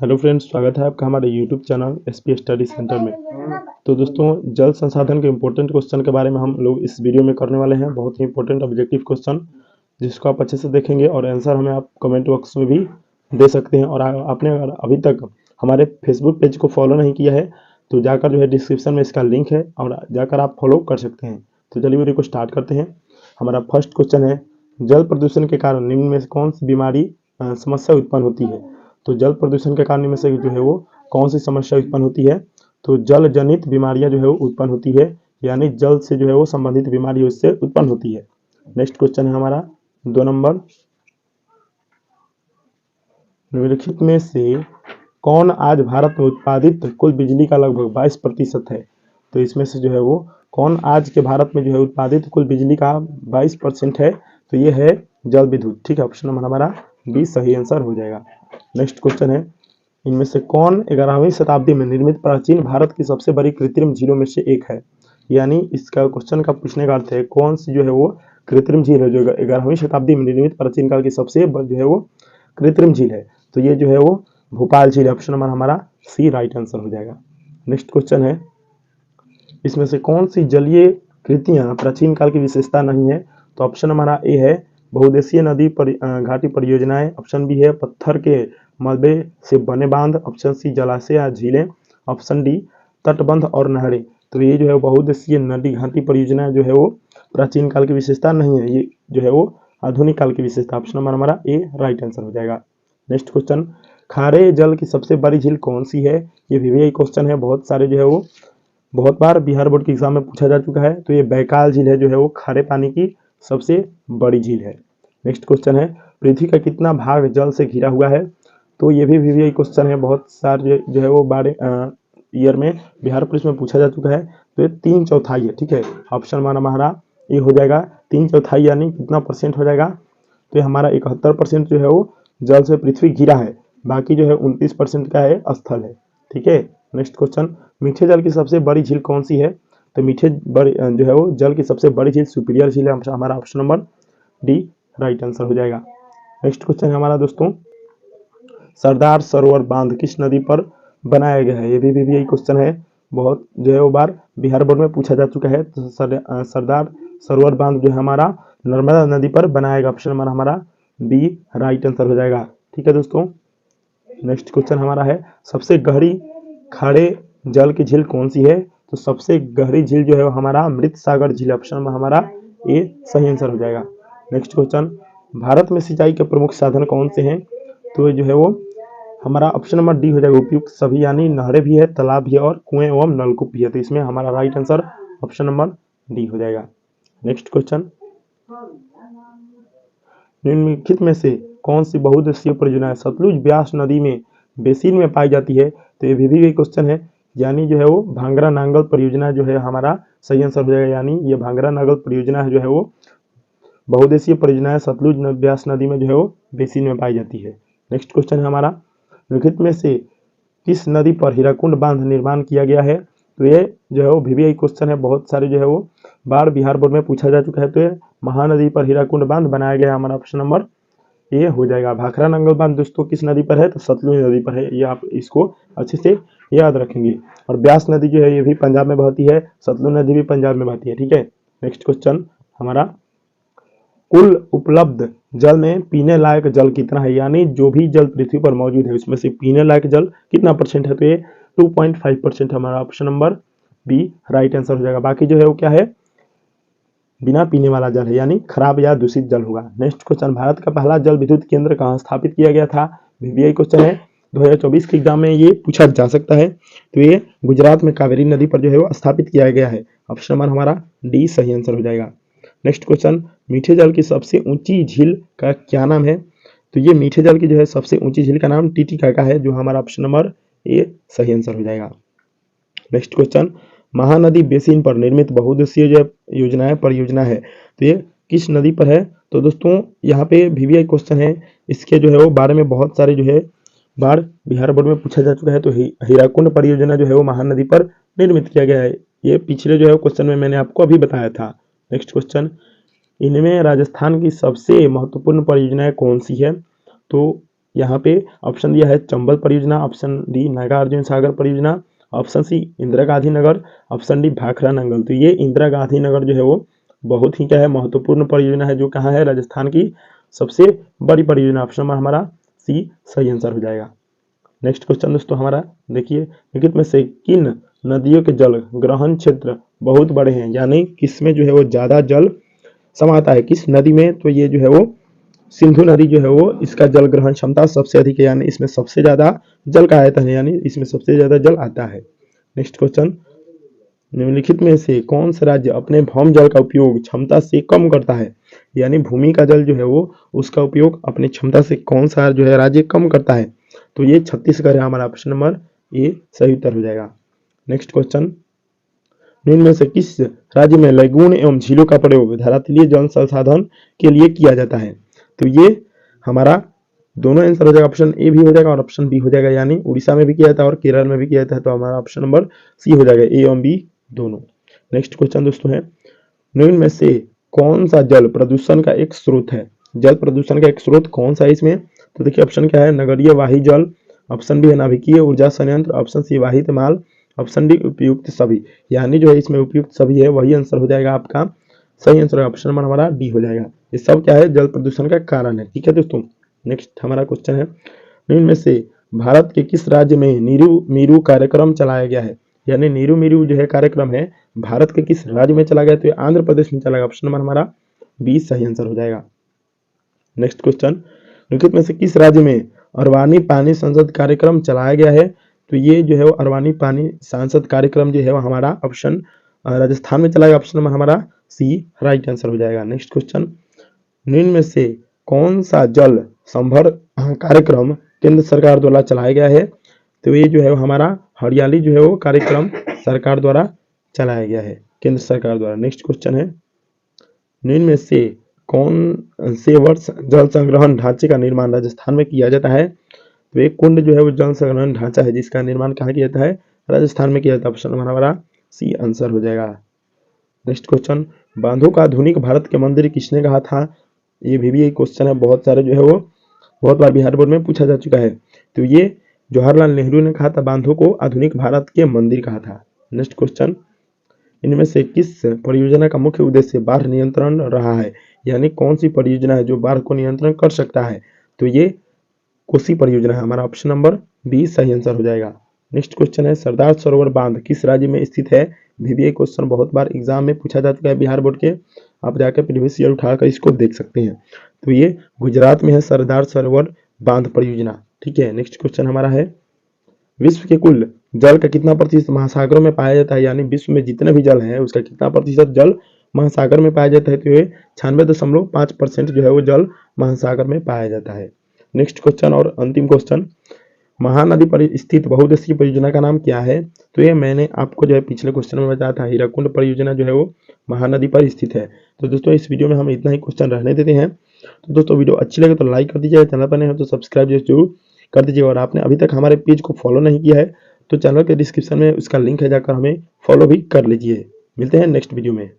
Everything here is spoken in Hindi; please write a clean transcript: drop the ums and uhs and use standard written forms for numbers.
हेलो फ्रेंड्स, स्वागत है आपका हमारे YouTube channel SP study centre में। तो दोस्तों, जल संसाधन के इम्पोर्टेंट क्वेश्चन के बारे में हम लोग इस वीडियो में करने वाले हैं। बहुत ही इंपॉर्टेंट ऑब्जेक्टिव क्वेश्चन जिसको आप अच्छे से देखेंगे और आंसर हमें आप कमेंट बॉक्स में भी दे सकते हैं। और आपने अगर अभी तक हमारे फेसबुक पेज को फॉलो नहीं किया है तो जाकर जो है डिस्क्रिप्शन में इसका लिंक है और जाकर आप फॉलो कर सकते हैं। तो चलिए वीडियो को स्टार्ट करते हैं। हमारा फर्स्ट क्वेश्चन है, जल प्रदूषण के कारण निम्न में से कौन सी बीमारी समस्या उत्पन्न होती है। तो जल प्रदूषण के कारण में से जो है वो कौन सी समस्या उत्पन्न होती है। तो जल जनित बीमारियां जो है वो उत्पन्न होती है, यानी जल से जो है वो संबंधित बीमारी उससे उत्पन्न होती है। नेक्स्ट क्वेश्चन है हमारा 2 नंबर, निम्नलिखित में से कौन आज भारत में उत्पादित कुल बिजली का लगभग 22% है। तो इसमें से जो है वो कौन आज के भारत में जो है उत्पादित कुल बिजली का 22% है। तो ये है जल विद्युत। ठीक है, ऑप्शन नंबर हमारा बी सही आंसर हो जाएगा। नेक्स्ट क्वेश्चन है, इनमें से कौन 11वीं शताब्दी में निर्मित प्राचीन भारत की सबसे बड़ी कृत्रिम झीलों में से एक है। यानी इसका क्वेश्चन का पूछने का अर्थ है कौन सी जो है वो कृत्रिम झील है जो 11वीं शताब्दी में निर्मित प्राचीन काल की सबसे जो है वो कृत्रिम झील है। तो ये जो है वो भोपाल झील। ऑप्शन नंबर हमारा सी राइट आंसर हो जाएगा। नेक्स्ट क्वेश्चन है, इसमें से कौन सी जलीय कृतियां प्राचीन काल की विशेषता नहीं है। तो ऑप्शन हमारा ए है बहुदेशीय नदी घाटी परियोजनाएं। ऑप्शन बी है पत्थर के मलबे से बने बांध। ऑप्शन सी जलाशय या झीलें। ऑप्शन डी तटबंध और नहरें। तो ये जो है बहुदेशीय नदी घाटी परियोजना जो है वो प्राचीन काल की विशेषता नहीं है, ये जो है वो आधुनिक काल की विशेषता। ऑप्शन नंबर हमारा ए राइट आंसर हो जाएगा। नेक्स्ट क्वेश्चन, खारे जल की सबसे बड़ी झील कौन सी है। ये VVI क्वेश्चन है, बहुत सारे जो है वो बहुत बार बिहार बोर्ड के एग्जाम में पूछा जा चुका है। तो ये बैकाल झील है जो है वो खारे पानी की सबसे बड़ी झील है। नेक्स्ट क्वेश्चन है, पृथ्वी का कितना भाग जल से घिरा हुआ है। तो ये भी VVI क्वेश्चन है, बहुत सारे जो है वो बारे ईयर में बिहार पुलिस में पूछा जा चुका है। तो ये 3/4 है। ठीक है, ऑप्शन हमारा ये हो जाएगा 3/4, यानी कितना परसेंट हो जाएगा। तो ये हमारा 71% जो है वो जल से पृथ्वी घिरा है, बाकी जो है 29% का है स्थल है। ठीक है, नेक्स्ट क्वेश्चन, मीठे जल की सबसे बड़ी झील कौन सी है। तो मीठे जो है वो जल की सबसे बड़ी झील सुपीरियर झील है। हमारा option number D right answer हो जाएगा। नेक्स्ट क्वेश्चन है हमारा दोस्तों, सरदार सरोवर बांध किस नदी पर बनाया गया है। ये भी VVI क्वेश्चन है, बहुत जो है वो बार बिहार बोर्ड में पूछा जा चुका है। तो सरदार सरोवर बांध जो है हमारा नर्मदा नदी पर बनाया गया। ऑप्शन नंबर हमारा बी राइट आंसर हो जाएगा। ठीक है दोस्तों, नेक्स्ट क्वेश्चन हमारा है, सबसे गहरी खारे जल की झील कौन सी है। तो सबसे गहरी झील जो है वो हमारा मृत सागर झील। ऑप्शन में हमारा ए सही आंसर हो जाएगा। नेक्स्ट क्वेश्चन, भारत में सिंचाई के प्रमुख साधन कौन से हैं। तो जो है वो हमारा ऑप्शन नंबर डी हो जाएगा उपयुक्त सभी, यानी नहरें भी है, तालाब भी है और कुएं एवं नलकूप भी है। तो इसमें हमारा right answer option number D हो जाएगा। नेक्स्ट क्वेश्चन, निम्नलिखित में से कौन सी बहुउद्देशीय परियोजना सतलुज ब्यास नदी में बेसिन में पाई जाती है। तो ये भी क्वेश्चन है, यानी जो है वो भांगरा नांगल परियोजना जो है हमारा सही आंसर हो जाएगा। यानी ये भांगरा नांगल परियोजना है जो है वो बहुउद्देशीय परियोजना है, सतलुज ब्यास नदी में जो है वो बेसिन में पाई जाती है। नेक्स्ट क्वेश्चन है हमारा, निम्नलिखित में से किस नदी पर हीराकुंड बांध निर्माण किया गया है। तो ये जो है वो VVI क्वेश्चन है, बहुत सारे जो है वो बार बिहार बोर्ड में पूछा जा चुका है। तो ये महानदी पर हीराकुंड बांध बनाया गया है। हमारा ऑप्शन नंबर ए हो जाएगा। भाखरा नांगल बांध दोस्तों किस नदी पर है। तो सतलुज नदी पर है, ये आप इसको अच्छे से याद रखेंगे। और ब्यास नदी जो है ये भी पंजाब में बहती है, सतलुज नदी भी पंजाब में बहती है। ठीक है, नेक्स्ट क्वेश्चन हमारा, कुल उपलब्ध जल में पीने लायक जल कितना है। यानी जो भी जल पृथ्वी पर मौजूद है उसमें से पीने लायक जल कितना परसेंट है। तो ये 2.5% हमारा option number B right answer हो जाएगा। बाकी जो है वो क्या है, बिना पीने वाला जल है, यानी खराब या दूषित जल होगा। नेक्स्ट क्वेश्चन, भारत का पहला जल विद्युत केंद्र कहाँ स्थापित किया गया था। VVI क्वेश्चन है, 2024 के एग्जाम में ये पूछा जा सकता है। तो ये गुजरात में कावेरी नदी पर जो है वो स्थापित किया गया है। ऑप्शन नंबर हमारा डी सही आंसर हो जाएगा। नेक्स्ट क्वेश्चन, मीठे जल की सबसे ऊंची झील का क्या नाम है। तो ये मीठे जल की जो है सबसे ऊंची झील का नाम टीटीकाका है, जो हमारा ऑप्शन नंबर ए सही आंसर हो जाएगा। नेक्स्ट क्वेश्चन, महानदी बेसिन पर निर्मित बहुउद्देशीय जो योजना है परियोजना है, तो ये किस नदी पर है। तो दोस्तों यहाँ पे VVI क्वेश्चन है, इसके जो है वो बारे में बहुत सारे जो है बार बिहार बोर्ड में पूछा जा चुका है। तो हीराकुंड परियोजना जो है वो महानदी पर निर्मित किया गया है। ये पिछले जो है क्वेश्चन में मैंने आपको अभी बताया था। नेक्स्ट क्वेश्चन, इनमें राजस्थान की सबसे महत्वपूर्ण परियोजनाएं कौन सी है। तो यहाँ पे ऑप्शन दिया है चंबल परियोजना, ऑप्शन डी नागार्जुन सागर परियोजना, option C Indira Gandhi Nagar, option D Bhakra Nangal. तो ये इंदिरा गांधी नगर जो है वो बहुत ही क्या है महत्वपूर्ण परियोजना है, जो कहाँ है राजस्थान की सबसे बड़ी परियोजना। ऑप्शन नंबर हमारा सी सही आंसर हो जाएगा। नेक्स्ट क्वेश्चन दोस्तों हमारा देखिए, निम्नलिखित में से किन नदियों के जल ग्रहण क्षेत्र बहुत बड़े हैं, यानी किसमें जो है वो ज्यादा जल समाता है, किस नदी में? तो ये जो है वो सिंधु नदी जो है वो इसका जल ग्रहण क्षमता सबसे अधिक है, यानी इसमें सबसे ज्यादा जल का आयतन है, यानी इसमें सबसे ज्यादा जल आता है। नेक्स्ट क्वेश्चन, निम्नलिखित में से कौन सा राज्य अपने भौम जल का उपयोग क्षमता से कम करता है, यानी भूमि का जल जो है वो उसका उपयोग अपनी क्षमता से कौन सा जो है राज्य कम करता है? तो ये छत्तीसगढ़ है हमारा, ऑप्शन नंबर ए सही उत्तर हो जाएगा। नेक्स्ट क्वेश्चन, निम्न में से किस राज्य में लैगून एवं झीलों का प्रयोग धरातलीय जल संसाधन के लिए किया जाता है? तो ये हमारा दोनों आंसर हो जाएगा, ऑप्शन ए भी हो जाएगा और ऑप्शन बी हो जाएगा, यानी उड़ीसा में भी किया जाता है और केरल में भी किया जाता है। तो हमारा ऑप्शन नंबर सी हो जाएगा, ए एवं बी दोनों। नेक्स्ट क्वेश्चन दोस्तों है, निम्न में से कौन सा जल प्रदूषण का एक स्रोत है? जल प्रदूषण का एक स्रोत कौन सा है इसमें? तो देखिए ऑप्शन क्या है, नगरीय वाही जल, ऑप्शन बी है नाभिकीय ऊर्जा संयंत्र, ऑप्शन सी वाहित माल, ऑप्शन डी उपयुक्त सभी। यानी जो है इसमें उपयुक्त सभी है, वही आंसर हो जाएगा आपका सही आंसर, ऑप्शन नंबर हमारा डी हो जाएगा। ये सब क्या है, जल प्रदूषण का कारण है। ठीक है दोस्तों, नेक्स्ट हमारा क्वेश्चन है, निम्न में से भारत के किस राज्य में नीरू मीरू कार्यक्रम चलाया गया है? यानी नीरू मीरू जो है कार्यक्रम है भारत के किस राज्य में चला गया? तो ये आंध्र प्रदेश में चला गया, ऑप्शन नंबर हमारा बी सही आंसर हो जाएगा। नेक्स्ट क्वेश्चन, निम्नलिखित में से किस राज्य में अरवानी पानी संसद कार्यक्रम चलाया गया है? तो ये जो है वो अरवानी पानी सांसद कार्यक्रम जो है वो हमारा ऑप्शन राजस्थान में चला गया, ऑप्शन नंबर हमारा सी राइट आंसर हो जाएगा। नेक्स्ट क्वेश्चन, निम्न में से कौन सा जल संभर कार्यक्रम केंद्र सरकार द्वारा चलाया गया है? तो ये जो है हमारा हरियाली जो है वो कार्यक्रम सरकार द्वारा चलाया गया है, केंद्र सरकार द्वारा। नेक्स्ट क्वेश्चन है, निम्न में से कौन से वर्ष जल संग्रहण ढांचे का निर्माण राजस्थान में किया जाता है? तो एक कुंड जो है वो जल संग्रहण ढांचा है जिसका निर्माण कहाँ किया जाता है? राजस्थान में किया जाता है, ऑप्शन नंबर हमारा सी आंसर हो जाएगा। नेक्स्ट क्वेश्चन, बांधों का आधुनिक भारत के मंदिर किसने कहा था? ये भी एक क्वेश्चन है, बहुत सारे जो है वो बहुत बार बिहार बोर्ड में पूछा जा चुका है। तो ये जवाहरलाल नेहरू ने कहा था, बांधों को आधुनिक भारत के मंदिर कहा था। नेक्स्ट क्वेश्चन, इनमें से किस परियोजना का मुख्य उद्देश्य बाढ़ नियंत्रण रहा है? यानी कौन सी परियोजना है जो बाढ़ को नियंत्रण कर सकता है? तो ये कोसी परियोजना है, हमारा ऑप्शन नंबर बी सही आंसर हो जाएगा। नेक्स्ट क्वेश्चन है, सरदार सरोवर बांध किस राज्य में स्थित है? भी एक क्वेश्चन बहुत बार एग्जाम में पूछा जा चुका है बिहार बोर्ड के, आप जाकर प्रीवियस ईयर उठाकर इसको देख सकते हैं। तो ये गुजरात में है सरदार सरोवर बांध परियोजना। ठीक है, नेक्स्ट क्वेश्चन हमारा है, विश्व के कुल जल का कितना प्रतिशत महासागरों में पाया जाता है? यानी विश्व में जितने भी जल है उसका कितना प्रतिशत जल महासागर में पाया जाता है? तो ये 96.5% जो है वो जल महासागर में पाया जाता है। नेक्स्ट क्वेश्चन और अंतिम क्वेश्चन, महानदी पर स्थित बहुउद्देशीय परियोजना का नाम क्या है? तो ये मैंने आपको जो है पिछले क्वेश्चन में बताया था, हीराकुंड परियोजना जो है वो महानदी पर स्थित है। तो दोस्तों इस वीडियो में हम इतना ही क्वेश्चन रहने देते हैं। तो दोस्तों वीडियो अच्छी लगे तो लाइक कर दीजिए, चैनल पर नए हो तो सब्सक्राइब जरूर कर दीजिए, और आपने अभी तक हमारे पेज को फॉलो नहीं किया है तो चैनल के डिस्क्रिप्शन में उसका लिंक है, जाकर हमें फॉलो भी कर लीजिए। मिलते हैं नेक्स्ट वीडियो में।